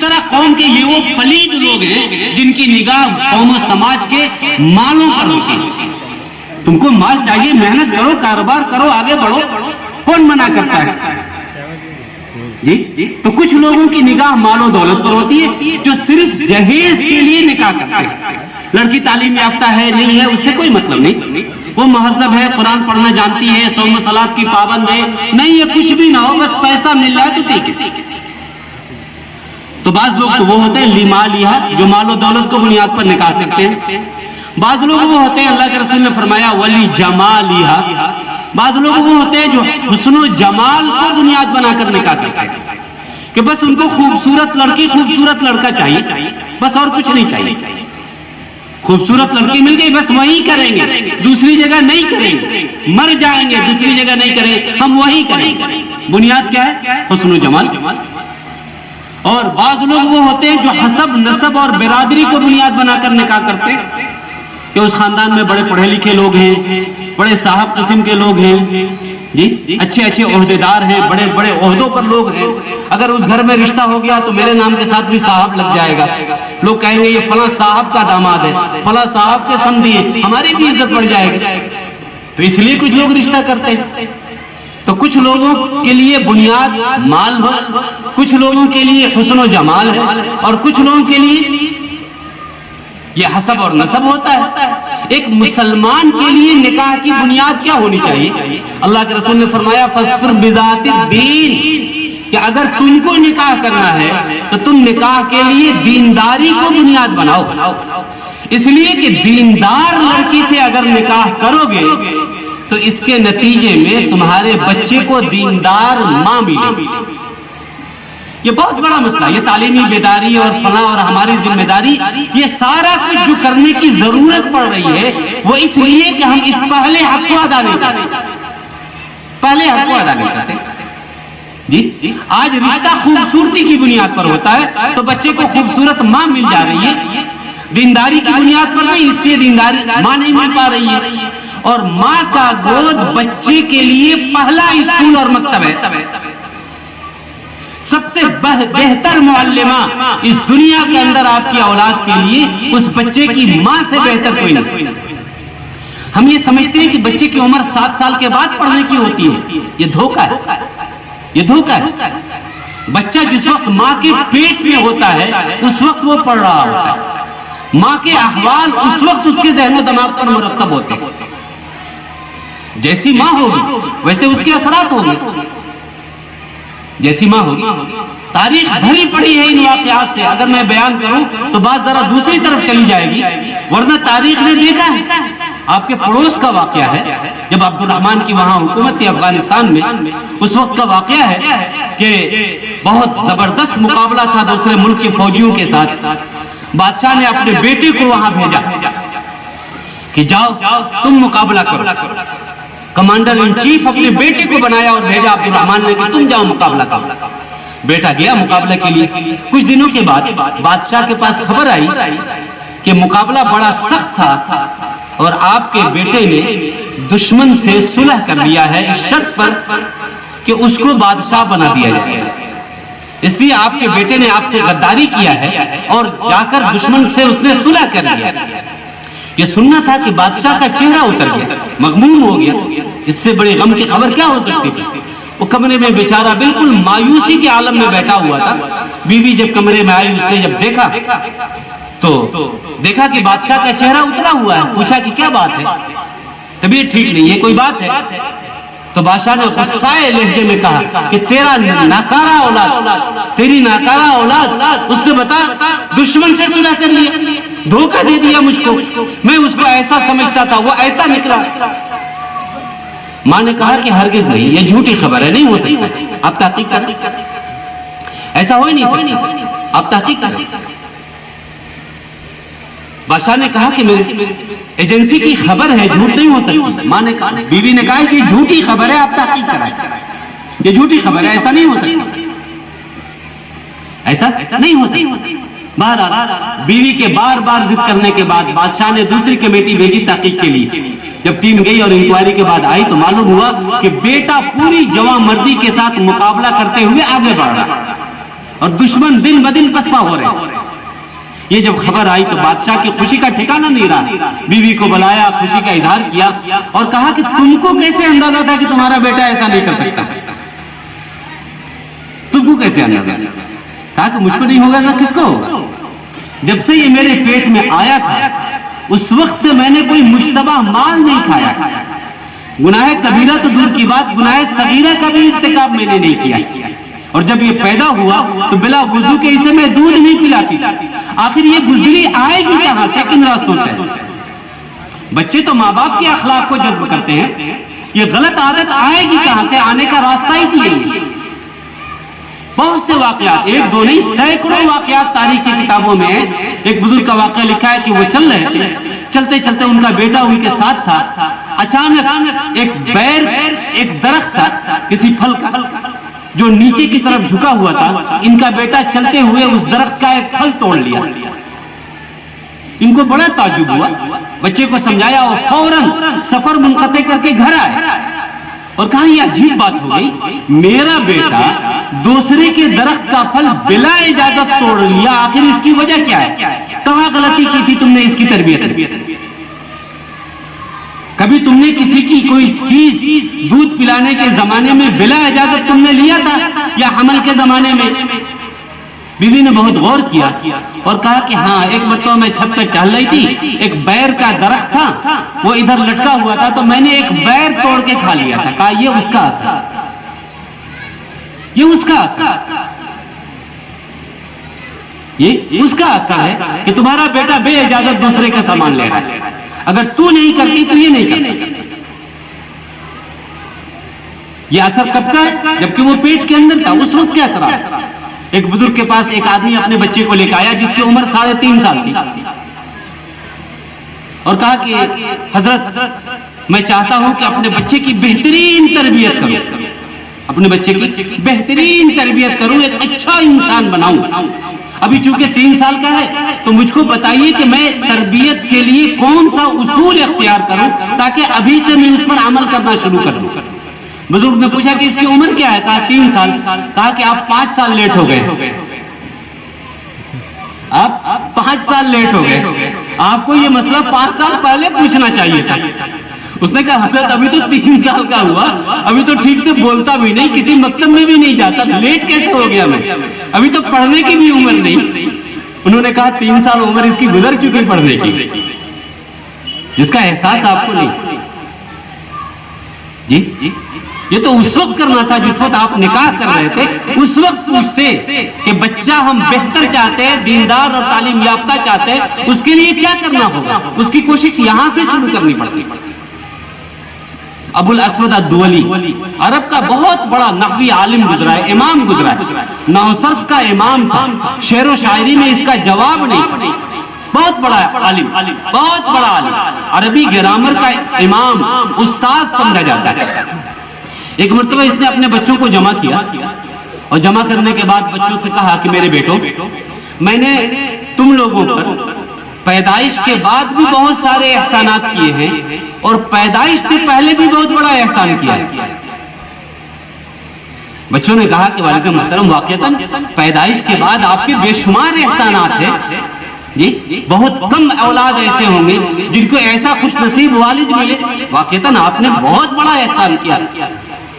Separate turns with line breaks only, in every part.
طرح قوم کے یہ وہ پلید لوگ ہیں جن کی نگاہ قوم و سماج کے مالوں پر ہوتی ہے. تم کو مال چاہیے، محنت کرو، کاروبار کرو، آگے بڑھو، کون منع کرتا ہے؟ جی تو کچھ لوگوں کی نگاہ مال و دولت پر ہوتی ہے جو صرف جہیز کے لیے نکاح کرتے ہیں. لڑکی تعلیم یافتہ ہے نہیں ہے اس سے کوئی مطلب نہیں، وہ مہذب ہے، قرآن پڑھنا جانتی ہے، صوم و صلاۃ کی پابند ہے، نہیں ہے کچھ بھی نہ ہو، بس پیسہ مل جائے تو ٹھیک ہے. تو بعض لوگ تو وہ ہوتے ہیں لیمالیہ جو مال و دولت کو بنیاد پر نکاح کرتے ہیں. بعض لوگ وہ ہوتے ہیں، اللہ کے رسول نے فرمایا ولی جمالیہ، بعض لوگ وہ ہوتے ہیں جو حسن و جمال کو بنیاد بنا کر نکاح کرتے ہیں کہ بس ان کو خوبصورت لڑکی خوبصورت لڑکا چاہیے، بس اور کچھ نہیں چاہیے. خوبصورت لڑکی مل گئی بس وہی کریں گے، دوسری جگہ نہیں کریں گے، مر جائیں گے دوسری جگہ نہیں کریں گے، ہم وہی کریں گے. بنیاد کیا ہے؟ حسن و جمال. اور بعض لوگ وہ ہوتے ہیں جو حسب نسب اور برادری کو بنیاد بنا کر نکاح کرتے ہیں کہ اس خاندان میں بڑے پڑھے لکھے لوگ ہیں، بڑے صاحب قسم کے لوگ ہیں، جی اچھے اچھے عہدیدار ہیں، بڑے بڑے عہدوں پر لوگ ہیں. اگر اس گھر میں رشتہ ہو گیا تو میرے نام کے ساتھ بھی صاحب لگ جائے گا، لوگ کہیں گے یہ فلاں صاحب کا داماد ہے، فلاں صاحب کے سمدھی ہے، ہماری بھی عزت بڑھ جائے گی. تو اس لیے کچھ لوگ رشتہ کرتے ہیں. تو کچھ لوگوں کے لیے بنیاد مال ہو، کچھ لوگوں کے لیے حسن و جمال ہے، اور کچھ لوگوں کے لیے یہ حسب اور نسب ہوتا ہے. ایک مسلمان کے لیے نکاح کی بنیاد کیا ہونی چاہیے؟ اللہ کے رسول نے فرمایا فَاظْفَرْ بِذَاتِ الدِّينِ، کہ اگر تم کو نکاح کرنا ہے تو تم نکاح کے لیے دینداری کو بنیاد بناؤ. اس لیے کہ دیندار لڑکی سے اگر نکاح کرو گے تو اس کے نتیجے میں تمہارے بچے کو دیندار ماں ملے گی. یہ بہت بڑا مسئلہ، یہ تعلیمی بیداری اور فلاح اور ہماری ذمہ داری، یہ سارا کچھ جو کرنے کی ضرورت پڑ رہی ہے وہ اس لیے کہ ہم اس پہلے حق کو ادا نہیں کرتے. پہلے حق کو ادا نہیں کرتے. جی آج رشتہ خوبصورتی کی بنیاد پر ہوتا ہے تو بچے کو خوبصورت ماں مل جا رہی ہے، دینداری کی بنیاد پر نہیں، اس لیے دینداری ماں نہیں مل پا رہی ہے. اور ماں کا گود بچے کے لیے پہلا اسکول اور مکتب ہے. سب سے بہتر معلمہ اس دنیا کے اندر آپ کی اولاد کے لیے اس بچے کی ماں سے بہتر کوئی نہیں. ہم یہ سمجھتے ہیں کہ بچے کی عمر 7 سال کے بعد پڑھنے کی ہوتی ہے، یہ دھوکہ ہے، یہ دھوکہ ہے. بچہ جس وقت ماں کے پیٹ میں ہوتا ہے اس وقت وہ پڑھ رہا ہوتا ہے، ماں کے احوال اس وقت اس کے ذہن و دماغ پر مرتب ہوتے ہیں. جیسی ماں ہوگی ویسے اس کے اثرات ہوں گے، جیسی ماں ہوگی. تاریخ بھری پڑی ہے ان واقعات سے، اگر میں بیان کروں تو بات ذرا دوسری طرف چلی جائے گی، ورنہ تاریخ نے دیکھا ہے. آپ کے پڑوس کا واقعہ ہے، جب عبد الرحمن کی وہاں حکومت تھی افغانستان میں، اس وقت کا واقعہ ہے کہ بہت زبردست مقابلہ تھا دوسرے ملک کے فوجیوں کے ساتھ. بادشاہ نے اپنے بیٹے کو وہاں بھیجا کہ جاؤ تم مقابلہ کرو. کمانڈر ان چیف اپنے بیٹے کو بنایا اور بھیجا عبد الرحمن نے کہ تم جاؤ مقابلہ کرو. بیٹا گیا مقابلہ کے لیے. کچھ دنوں کے بعد بادشاہ کے پاس خبر آئی کہ مقابلہ بڑا سخت تھا اور آپ کے بیٹے نے دشمن سے صلح کر لیا ہے اس شرط پر کہ اس کو بادشاہ بنا دیا جائے. اس لیے آپ کے بیٹے نے آپ سے غداری کیا ہے اور جا کر دشمن سے اس نے صلح کر لیا. یہ سننا تھا کہ بادشاہ کا چہرہ اتر گیا، مغموم ہو گیا. اس سے بڑی غم کی خبر کیا ہو سکتی تھی؟ وہ کمرے میں بیچارہ بالکل مایوسی کے عالم میں بیٹھا ہوا تھا. بیوی جب کمرے میں آئی اس نے جب دیکھا تو دیکھا کہ بادشاہ کا چہرہ اترا ہوا ہے. پوچھا کہ کیا بات ہے، طبیعت ٹھیک نہیں ہے، کوئی بات ہے؟ تو بادشاہ نے غصائے لہجے میں کہا کہ تیرا ناکارہ اولاد، تیری ناکارہ اولاد اس نے بتا دشمن سے صلح کر لیا، دھوکہ دے دیا مجھ کو، میں اس کو ایسا سمجھتا تھا وہ ایسا نکلا. ماں نے کہا کہ ہرگز نہیں، یہ جھوٹی خبر ہے، نہیں ہو سکتا، آپ تحقیق کریں، ایسا ہو ہی نہیں سکتا، آپ تحقیق کریں. بادشاہ نے کہا کہ میری ایجنسی کی خبر ہے، جھوٹ نہیں ہو سکتی. ماں نے کہا، بیوی نے کہا کہ یہ جھوٹی خبر ہے، آپ تحقیق کرائیں، یہ جھوٹی خبر ہے، ایسا نہیں ہو سکتا، ایسا نہیں ہو سکتا. بہرحال بیوی کے بار بار ضد کرنے کے بعد بادشاہ نے دوسری کمیٹی بھیجی تحقیق کے لیے. جب ٹیم گئی اور انکوائری کے بعد آئی تو معلوم ہوا کہ بیٹا پوری جواں مردی کے ساتھ مقابلہ کرتے ہوئے آگے بڑھ رہا اور دشمن دن بدن پسپا ہو رہے ہیں. یہ جب خبر آئی تو بادشاہ کی خوشی کا ٹھکانہ نہیں رہا. بیوی کو بلایا, خوشی کا اظہار کیا اور کہا کہ تم کو کیسے اندازہ تھا کہ تمہارا بیٹا ایسا نہیں کر سکتا؟ تم کو کیسے اندازہ؟ کہا کہ مجھ کو نہیں ہوگا تو کس کو ہوگا؟ جب سے یہ میرے پیٹ میں آیا تھا اس وقت سے میں نے کوئی مشتبہ مال نہیں کھایا. گناہ کبیرہ تو دور کی بات, گناہ صغیرہ کا بھی ارتکاب میں نے نہیں کیا. اور جب یہ پیدا ہوا تو بلا وضو کے اسے میں دودھ نہیں پلاتی. آخر یہ بزدلی آئے گی کہاں سے, کن راستوں سے؟ بچے تو ماں باپ کے اخلاق کو جذب کرتے ہیں, یہ غلط عادت آئے گی کہاں سے؟ آنے کا راستہ ہی نہیں. بہت سے واقعات, ایک دو نہیں سینکڑوں واقعات تاریخ کی کتابوں میں. ایک بزرگ کا واقعہ لکھا ہے کہ وہ چل رہے تھے, چلتے چلتے ان کا بیٹا ان کے ساتھ تھا. اچانک ایک بیر, ایک درخت تھا کسی پھل کا جو نیچے کی طرف جھکا ہوا تھا. ان کا بیٹا چلتے ہوئے اس درخت کا ایک پھل توڑ لیا. ان کو بڑا تعجب ہوا, بچے کو سمجھایا اور فوراً سفر منقطع کر کے گھر آئے اور کہا یہ عجیب بات ہو گئی, میرا بیٹا دوسرے کے درخت کا پھل بلا اجازت توڑ لیا, آخر اس کی وجہ کیا ہے؟ کہاں غلطی کی تھی تم نے اس کی تربیت؟ کبھی تم نے کسی کی کوئی چیز دودھ پلانے کے زمانے میں بلا اجازت تم نے لیا تھا یا حمل کے زمانے میں؟ بیوی نے بہت غور کیا اور کہا کہ ہاں, ایک مرتبہ میں چھت پہ ٹہل رہی تھی, ایک بیر کا درخت تھا, وہ ادھر لٹکا ہوا تھا تو میں نے ایک بیر توڑ کے کھا لیا تھا. کہا یہ اس کا اثر, یہ اس کا اثر, یہ اس کا اثر ہے کہ تمہارا بیٹا بے اجازت دوسرے کا سامان لے رہا ہے. اگر تو نہیں کرتی تو یہ نہیں کرتا. یہ اثر کب کا ہے؟ جبکہ وہ پیٹ کے اندر تھا, اس وقت کیا اثر آیا؟ ایک بزرگ کے پاس ایک آدمی اپنے بچے کو لے کے آیا جس کی عمر 3.5 سال تھی اور کہا کہ حضرت میں چاہتا ہوں کہ اپنے بچے کی بہترین تربیت کروں, اپنے بچے کی بہترین تربیت کروں, ایک اچھا انسان بناؤں. ابھی چونکہ 3 سال کا ہے تو مجھ کو بتائیے کہ میں تربیت کے لیے کون سا اصول اختیار کروں تاکہ ابھی سے میں اس پر عمل کرنا شروع کر دوں. بزرگ نے پوچھا کہ اس کی عمر کیا ہے؟ کہا 3 سال. کہا کہ آپ 5 سال لیٹ ہو گئے, آپ 5 سال لیٹ ہو گئے, آپ کو یہ مسئلہ 5 سال پہلے پوچھنا چاہیے تھا. اس نے کہا حضرت ابھی تو 3 سال کا ہوا, ابھی تو ٹھیک سے بولتا بھی نہیں, کسی مکتب میں بھی نہیں جاتا, لیٹ کیسے ہو گیا میں؟ ابھی تو پڑھنے کی بھی عمر نہیں. انہوں نے کہا 3 سال عمر اس کی گزر چکی پڑھنے کی, جس کا احساس آپ کو نہیں. جی یہ تو اس وقت کرنا تھا جس وقت آپ نکاح کر رہے تھے. اس وقت پوچھتے کہ بچہ ہم بہتر چاہتے ہیں, دیندار اور تعلیم یافتہ چاہتے ہیں, اس کے لیے کیا کرنا ہوگا؟ اس کی کوشش یہاں سے شروع کرنی پڑتی. ابو الاسود الدولی عرب کا بہت بڑا نحوی عالم گزرا ہے, امام گزرا ہے, نحو صرف کا امام تھا, شعر و شاعری میں اس کا جواب نہیں. بہت بڑا عالم, بہت بڑا عالم, عربی گرامر کا امام, استاد سمجھا جاتا ہے. ایک مرتبہ اس نے اپنے بچوں کو جمع کیا اور جمع کرنے کے بعد بچوں سے کہا کہ میرے بیٹوں, میں نے تم لوگوں پر پیدائش کے بعد بھی بہت سارے احسانات کیے ہیں اور پیدائش سے پہلے بھی بہت بڑا احسان کیا ہے. بچوں نے کہا کہ والد محترم واقعتاً پیدائش کے بعد آپ کے بے شمار احسانات ہیں. جی بہت کم اولاد ایسے ہوں گے جن کو ایسا خوش نصیب والد ملے. واقعتاً آپ نے بہت بڑا احسان کیا,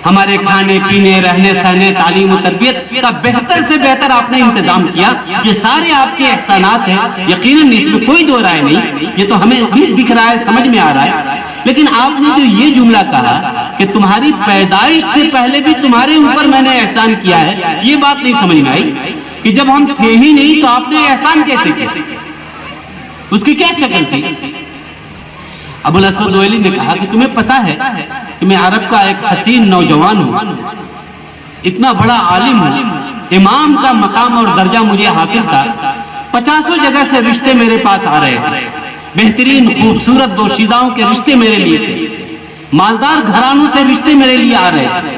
ہمارے کھانے پینے, رہنے سہنے, تعلیم و تربیت کا بہتر سے بہتر آپ نے انتظام کیا. یہ سارے آپ کے احسانات ہیں, یقیناً اس میں کوئی دو رائے نہیں, یہ تو ہمیں بھی دکھ رہا ہے, سمجھ میں آ رہا ہے. لیکن آپ نے جو یہ جملہ کہا کہ تمہاری پیدائش سے پہلے بھی تمہارے اوپر میں نے احسان کیا ہے, یہ بات نہیں سمجھ میں آئی کہ جب ہم تھے ہی نہیں تو آپ نے احسان کیسے کیا, اس کی کیا شکل تھی؟ ابو الاسود دوئلی نے کہا کہ تمہیں پتا ہے کہ میں عرب کا ایک حسین نوجوان ہوں, اتنا بڑا عالم ہوں, امام کا مقام اور درجہ مجھے حاصل تھا, 50 جگہ سے رشتے میرے پاس آ رہے تھے, بہترین خوبصورت دوشیداؤں کے رشتے میرے لیے تھے, مالدار گھرانوں سے رشتے میرے لیے آ رہے تھے.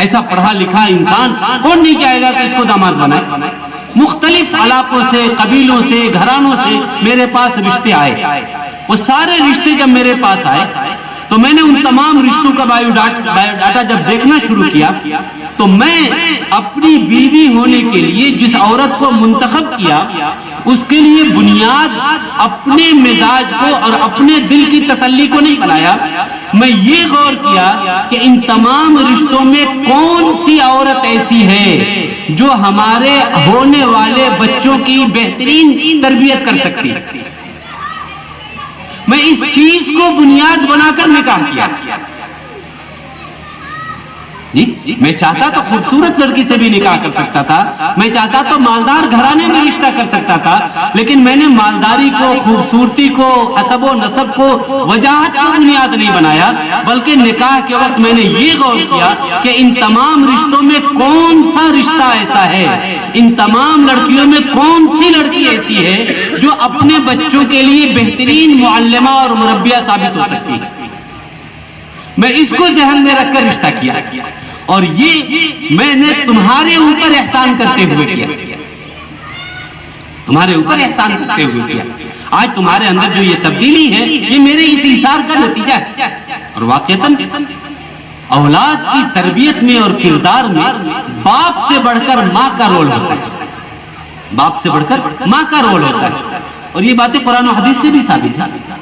ایسا پڑھا لکھا انسان کون نہیں چاہے گا کہ اس کو داماد بنائے. مختلف علاقوں سے, قبیلوں سے, گھرانوں سے میرے پاس رشتے آئے. وہ سارے رشتے جب میرے پاس آئے تو میں نے ان تمام رشتوں کا بایو ڈاٹا جب دیکھنا شروع کیا تو میں اپنی بیوی ہونے کے لیے جس عورت کو منتخب کیا اس کے لیے بنیاد اپنے مزاج کو اور اپنے دل کی تسلی کو نہیں بنایا، میں یہ غور کیا کہ ان تمام رشتوں میں کون سی عورت ایسی ہے جو ہمارے ہونے والے بچوں کی بہترین تربیت کر سکتی ہے۔ میں اس چیز کو بنیاد بنا کر نکاح کیا۔ جی میں چاہتا تو خوبصورت لڑکی سے بھی نکاح کر سکتا تھا، میں چاہتا تو مالدار گھرانے میں رشتہ کر سکتا تھا، لیکن میں نے مالداری کو، خوبصورتی کو، حسب و نسب کو وجاہت کو بنیاد نہیں بنایا، بلکہ نکاح کے وقت میں نے یہ غور کیا کہ ان تمام رشتوں میں کون سا رشتہ ایسا ہے، ان تمام لڑکیوں میں کون سی لڑکی ایسی ہے جو اپنے بچوں کے لیے بہترین معلمہ اور مربیہ ثابت ہو سکتی ہے۔ میں اس کو ذہن میں رکھ کر رشتہ کیا، اور یہ میں نے تمہارے اوپر احسان کرتے ہوئے کیا، تمہارے اوپر احسان کرتے ہوئے کیا۔ آج تمہارے اندر جو یہ تبدیلی ہے یہ میرے اس ایثار کا نتیجہ ہے، اور واقعتاً اولاد کی تربیت میں اور کردار میں باپ سے بڑھ کر ماں کا رول ہوتا ہے، باپ سے بڑھ کر ماں کا رول ہوتا ہے، اور یہ باتیں قرآن و حدیث سے بھی ثابت ہیں۔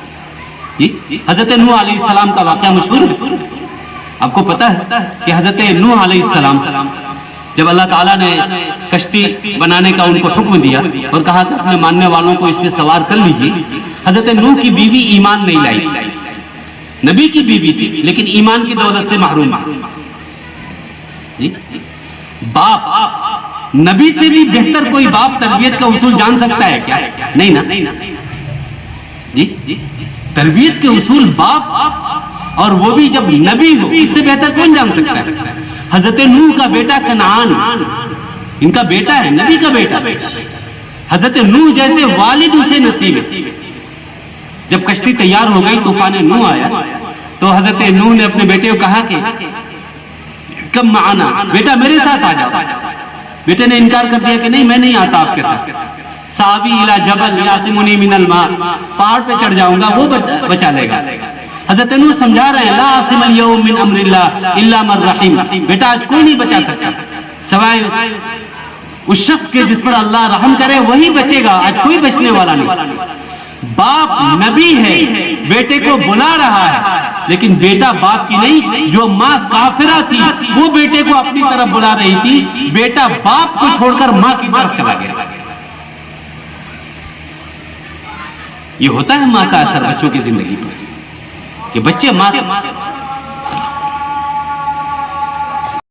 جی حضرت نوح علیہ السلام کا واقعہ مشہور ہے، آپ کو پتا ہے کہ حضرت نوح علیہ السلام جب اللہ تعالیٰ نے کشتی بنانے کا ان کو حکم دیا اور کہا کہ اپنے ماننے والوں کو اس پہ سوار کر لیجیے، حضرت نوح کی بیوی ایمان نہیں لائی، نبی کی بیوی تھی لیکن ایمان کی دولت سے محروم تھی۔ باپ، نبی سے بھی بہتر کوئی باپ تربیت کا اصول جان سکتا ہے کیا؟ نہیں نا۔ جی تربیت کے اصول باپ، اور وہ بھی جب نبی ہو، اس سے بہتر کون جان سکتا ہے؟ حضرت نوح کا بیٹا کنعان ان کا بیٹا ہے، نبی کا بیٹا، حضرت نوح جیسے والد اسے نصیب ہے۔ جب کشتی تیار ہو گئی، طوفان نوح آیا، تو حضرت نوح نے اپنے بیٹے کو کہا کہ کم معنا، بیٹا میرے ساتھ آ جاؤ۔ بیٹے نے انکار کر دیا کہ نہیں، میں نہیں آتا آپ کے ساتھ، ساوی الی جبل یعصمنی من الماء، پہاڑ پہ چڑھ جاؤں گا، وہ بچا لے گا۔ حضرت نوح سمجھا رہے ہیں لا عاصم اليوم من امر اللہ الا من رحم، بیٹا آج کوئی نہیں بچا سکتا سوائے اس شخص کے جس پر اللہ رحم کرے، وہی بچے گا، آج کوئی بچنے والا نہیں۔ باپ نبی ہے، بیٹے کو بلا رہا ہے، لیکن بیٹا باپ کی نہیں۔ جو ماں کافرہ تھی وہ بیٹے کو اپنی طرف بلا رہی تھی، بیٹا باپ کو چھوڑ کر ماں کی طرف چلا گیا۔ یہ ہوتا ہے ماں کا اثر بچوں کی زندگی پر، کہ بچے ماں